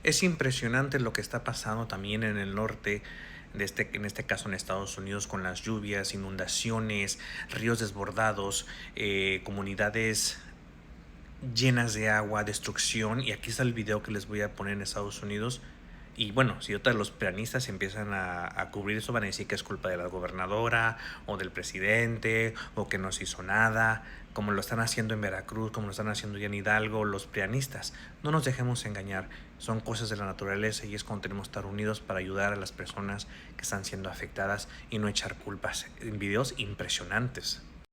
Es impresionante lo que está pasando también en el norte, en este caso en Estados Unidos, con las lluvias, inundaciones, ríos desbordados, comunidades llenas de agua, destrucción. Y aquí está el video que les voy a poner en Estados Unidos. Y bueno, si otros los pianistas empiezan a cubrir eso, van a decir que es culpa de la gobernadora o del presidente o que no se hizo nada, como lo están haciendo en Veracruz, como lo están haciendo ya en Hidalgo, los pianistas. No nos dejemos engañar, son cosas de la naturaleza y es cuando tenemos que estar unidos para ayudar a las personas que están siendo afectadas y no echar culpas. En videos impresionantes.